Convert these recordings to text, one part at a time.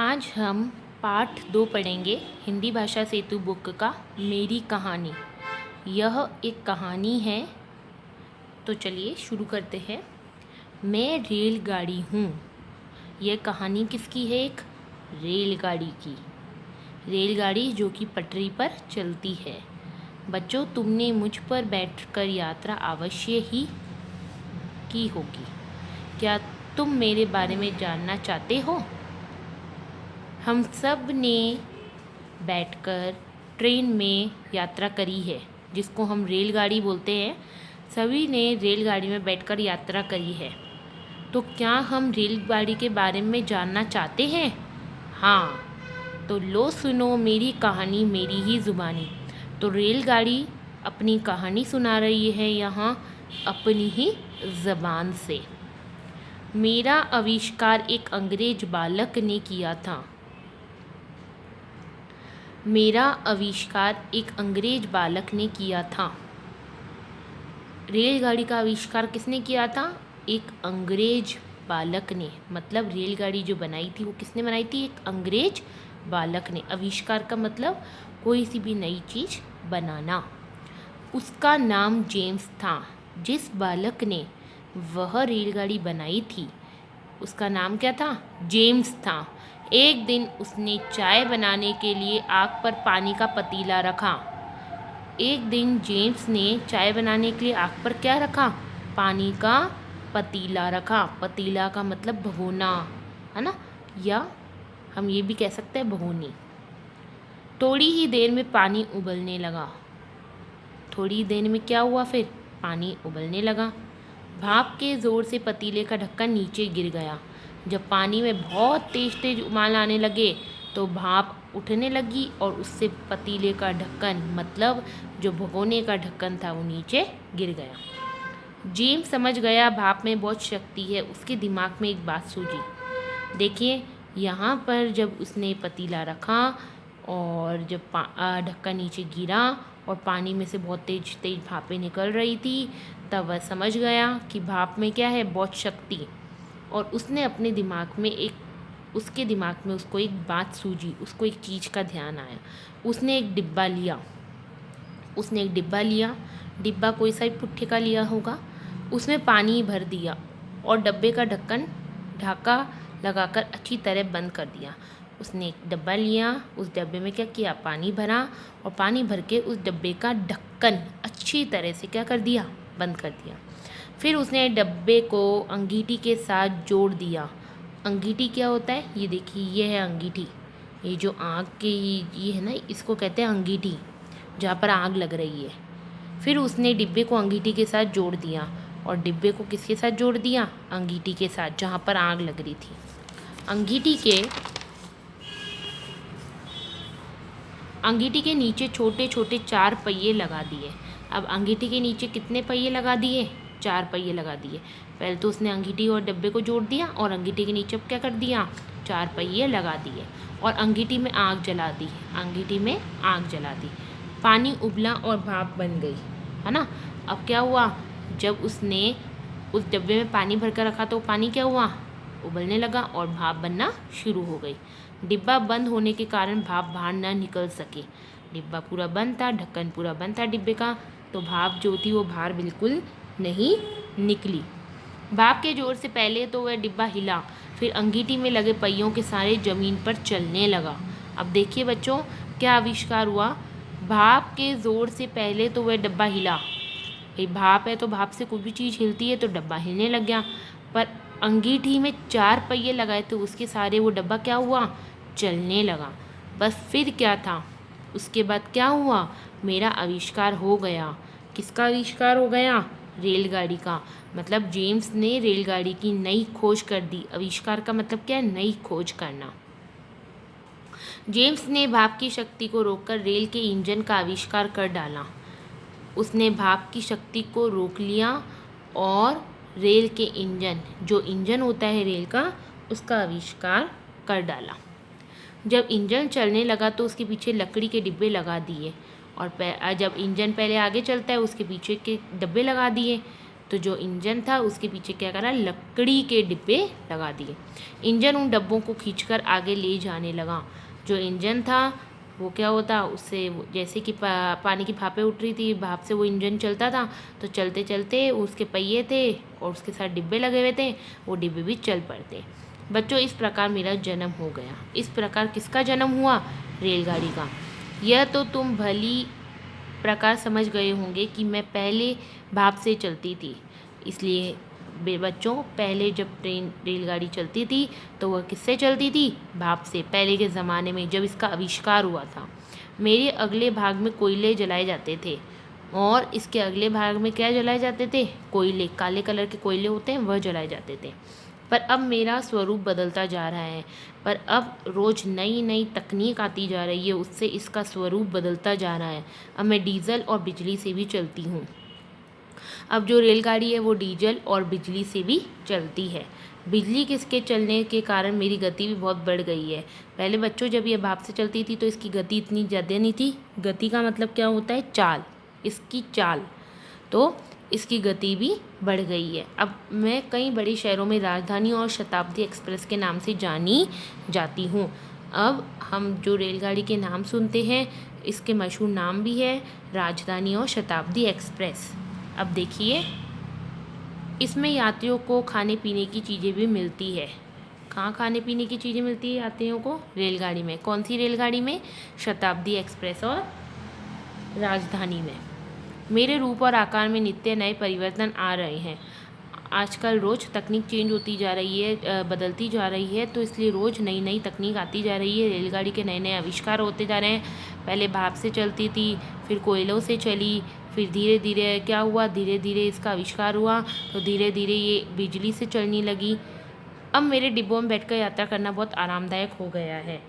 आज हम पाठ 2 पढ़ेंगे हिंदी भाषा सेतु बुक का मेरी कहानी। यह एक कहानी है, तो चलिए शुरू करते हैं। मैं रेलगाड़ी हूँ। यह कहानी किसकी है? एक रेलगाड़ी की। रेलगाड़ी जो कि पटरी पर चलती है। बच्चों, तुमने मुझ पर बैठकर यात्रा अवश्य ही की होगी। क्या तुम मेरे बारे में जानना चाहते हो? हम सब ने बैठकर ट्रेन में यात्रा करी है, जिसको हम रेलगाड़ी बोलते हैं। सभी ने रेलगाड़ी में बैठकर यात्रा करी है। तो क्या हम रेलगाड़ी के बारे में जानना चाहते हैं? हाँ, तो लो सुनो मेरी कहानी मेरी ही ज़ुबानी। तो रेलगाड़ी अपनी कहानी सुना रही है यहाँ अपनी ही ज़बान से। मेरा आविष्कार एक अंग्रेज बालक ने किया था। मेरा आविष्कार एक अंग्रेज बालक ने किया था। रेलगाड़ी का आविष्कार किसने किया था? एक अंग्रेज बालक ने। मतलब रेलगाड़ी जो बनाई थी वो किसने बनाई थी? एक अंग्रेज बालक ने। आविष्कार का मतलब कोई सी भी नई चीज़ बनाना। उसका नाम जेम्स था। जिस बालक ने वह रेलगाड़ी बनाई थी उसका नाम क्या था? जेम्स था। एक दिन उसने चाय बनाने के लिए आग पर पानी का पतीला रखा। एक दिन जेम्स ने चाय बनाने के लिए आग पर क्या रखा? पानी का पतीला रखा। पतीला का मतलब भगोना है ना, या हम ये भी कह सकते हैं भगोनी। थोड़ी ही देर में पानी उबलने लगा। थोड़ी देर में क्या हुआ? फिर पानी उबलने लगा। भाप के ज़ोर से पतीले का ढक्कन नीचे गिर गया। जब पानी में बहुत तेज तेज उबाल आने लगे तो भाप उठने लगी और उससे पतीले का ढक्कन, मतलब जो भगोने का ढक्कन था, वो नीचे गिर गया। जेम्स समझ गया भाप में बहुत शक्ति है। उसके दिमाग में एक बात सूझी। देखिए, यहाँ पर जब उसने पतीला रखा और जब ढक्कन नीचे गिरा और पानी में से बहुत तेज तेज भापें निकल रही थी, तब वह समझ गया कि भाप में क्या है? बहुत शक्ति। और उसने अपने दिमाग में उसके दिमाग में उसको एक बात सूझी। उसको एक चीज़ का ध्यान आया। उसने एक डिब्बा लिया। डिब्बा कोई सा पुट्ठे का लिया होगा। उसमें पानी भर दिया और डब्बे का ढक्कन ढाका लगाकर अच्छी तरह बंद कर दिया। उसने एक डब्बा लिया, उस डब्बे में क्या किया? पानी भरा और पानी भर के उस डब्बे का ढक्कन अच्छी तरह से क्या कर दिया? बंद कर दिया। फिर उसने डब्बे को अंगीठी के साथ जोड़ दिया। अंगीठी क्या होता है? ये देखिए, ये है अंगीठी। ये जो आग की ये है ना, इसको कहते हैं अंगीठी, जहाँ पर आग लग रही है। फिर उसने डिब्बे को अंगीठी के साथ जोड़ दिया। और डिब्बे को किसके साथ जोड़ दिया? अंगीठी के साथ, जहाँ पर आग लग रही थी। अंगीठी के नीचे छोटे छोटे 4 पहिए लगा दिए। अब अंगीठी के नीचे कितने पहिए लगा दिए? 4 पहिए लगा दिए। पहले तो उसने अंगीठी और डब्बे को जोड़ दिया और अंगीठी के नीचे अब क्या कर दिया? 4 पहिए लगा दिए और अंगीठी में आग जला दी। पानी उबला और भाप बन गई, है ना। अब क्या हुआ? जब उसने उस डब्बे में पानी भर कर रखा तो पानी क्या हुआ? उबलने लगा और भाप बनना शुरू हो गई। डिब्बा बंद होने के कारण भाप बाहर ना निकल सके। डिब्बा पूरा बंद था, ढक्कन पूरा बंद था डिब्बे का, तो भाप जो थी वो बाहर बिल्कुल नहीं निकली। भाप के जोर से पहले तो वह डिब्बा हिला, फिर अंगीठी में लगे पहियों के सारे ज़मीन पर चलने लगा। अब देखिए बच्चों, क्या आविष्कार हुआ? भाप के ज़ोर से पहले तो वह डब्बा हिला। भाई, भाप है तो भाप से कोई भी चीज़ हिलती है, तो डब्बा हिलने लग गया। पर अंगीठी में 4 पहिए लगाए तो उसके सारे वो डब्बा क्या हुआ? चलने लगा। बस फिर क्या था? उसके बाद क्या हुआ? मेरा आविष्कार हो गया। किसका आविष्कार हो गया? रेलगाड़ी का। मतलब जेम्स ने रेलगाड़ी की नई खोज कर दी। आविष्कार का मतलब क्या है? नई खोज करना। जेम्स ने भाप की शक्ति को रोककर रेल के इंजन का आविष्कार कर डाला। उसने भाप की शक्ति को रोक लिया और रेल के इंजन, जो इंजन होता है रेल का, उसका आविष्कार कर डाला। जब इंजन चलने लगा तो उसके पीछे लकड़ी के डिब्बे लगा दिए और जब इंजन पहले आगे चलता है उसके पीछे के डब्बे लगा दिए। तो जो इंजन था उसके पीछे क्या करा, लकड़ी के डिब्बे लगा दिए। इंजन उन डब्बों को खींचकर आगे ले जाने लगा। जो इंजन था वो क्या होता, उससे जैसे कि पानी की भापें उठ रही थी, भाप से वो इंजन चलता था, तो चलते चलते उसके पहिए थे और उसके साथ डिब्बे लगे हुए थे, वो डिब्बे भी चल पड़ते। बच्चों, इस प्रकार मेरा जन्म हो गया। इस प्रकार किसका जन्म हुआ? रेलगाड़ी का। यह तो तुम भली प्रकार समझ गए होंगे कि मैं पहले भाप से चलती थी। इसलिए बच्चों, पहले जब रेलगाड़ी चलती थी तो वह किससे चलती थी? भाप से। पहले के ज़माने में जब इसका आविष्कार हुआ था। मेरे अगले भाग में कोयले जलाए जाते थे और इसके अगले भाग में क्या जलाए जाते थे? कोयले, काले कलर के कोयले होते हैं, वह जलाए जाते थे। पर अब मेरा स्वरूप बदलता जा रहा है। पर अब रोज़ नई नई तकनीक आती जा रही है, उससे इसका स्वरूप बदलता जा रहा है। अब मैं डीजल और बिजली से भी चलती हूँ। अब जो रेलगाड़ी है वो डीजल और बिजली से भी चलती है। बिजली किसके चलने के कारण मेरी गति भी बहुत बढ़ गई है। पहले बच्चों, जब ये भाप से चलती थी तो इसकी गति इतनी ज़्यादा नहीं थी। गति का मतलब क्या होता है? चाल, इसकी चाल। तो इसकी गति भी बढ़ गई है। अब मैं कई बड़े शहरों में राजधानी और शताब्दी एक्सप्रेस के नाम से जानी जाती हूँ। अब हम जो रेलगाड़ी के नाम सुनते हैं, इसके मशहूर नाम भी है राजधानी और शताब्दी एक्सप्रेस। अब देखिए, इसमें यात्रियों को खाने पीने की चीज़ें भी मिलती है। कहाँ खाने पीने की चीज़ें मिलती है यात्रियों को? रेलगाड़ी में। कौन सी रेलगाड़ी में? शताब्दी एक्सप्रेस और राजधानी में। मेरे रूप और आकार में नित्य नए परिवर्तन आ रहे हैं। आजकल रोज़ तकनीक चेंज होती जा रही है, बदलती जा रही है, तो इसलिए रोज़ नई नई तकनीक आती जा रही है। रेलगाड़ी के नए नए आविष्कार होते जा रहे हैं। पहले भाप से चलती थी, फिर कोयलों से चली, फिर धीरे धीरे क्या हुआ, धीरे धीरे इसका आविष्कार हुआ, तो धीरे धीरे ये बिजली से चलने लगी। अब मेरे डिब्बों में बैठकर यात्रा करना बहुत आरामदायक हो गया है।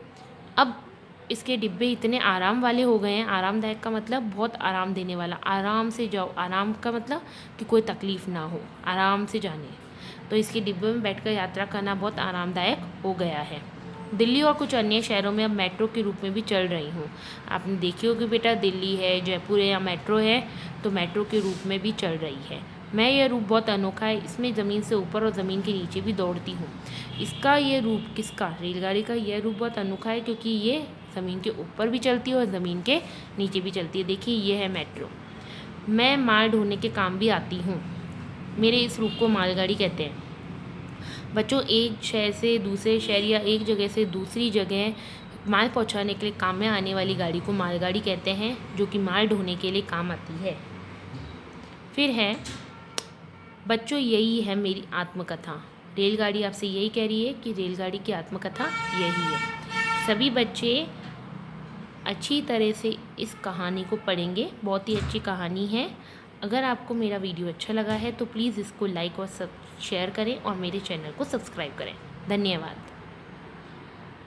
अब इसके डिब्बे इतने आराम वाले हो गए हैं। आरामदायक का मतलब बहुत आराम देने वाला। आराम से जाओ, आराम का मतलब कि कोई तकलीफ़ ना हो, आराम से जाने। तो इसके डिब्बे में बैठकर यात्रा करना बहुत आरामदायक हो गया है। दिल्ली और कुछ अन्य शहरों में अब मेट्रो के रूप में भी चल रही हूँ। आपने देखी होगी बेटा, दिल्ली है, जयपुर है, या मेट्रो है, तो मेट्रो के रूप में भी चल रही है। मैं यह रूप बहुत अनोखा है। इसमें ज़मीन से ऊपर और ज़मीन के नीचे भी दौड़ती हूँ। इसका ये रूप, किसका? रेलगाड़ी का यह रूप बहुत अनोखा है, क्योंकि ये ज़मीन के ऊपर भी चलती है और ज़मीन के नीचे भी चलती है। देखिए, ये है मेट्रो। मैं माल ढोने के काम भी आती हूँ। मेरे इस रूप को मालगाड़ी कहते हैं। बच्चों, एक शहर से दूसरे शहर या एक जगह से दूसरी जगह माल पहुँचाने के लिए काम में आने वाली गाड़ी को मालगाड़ी कहते हैं, जो कि माल ढोने के लिए काम आती है। फिर है बच्चों, यही है मेरी आत्मकथा। रेलगाड़ी आपसे यही कह रही है कि रेलगाड़ी की आत्मकथा यही है। सभी बच्चे अच्छी तरह से इस कहानी को पढ़ेंगे। बहुत ही अच्छी कहानी है। अगर आपको मेरा वीडियो अच्छा लगा है तो प्लीज़ इसको लाइक और शेयर करें और मेरे चैनल को सब्सक्राइब करें। धन्यवाद।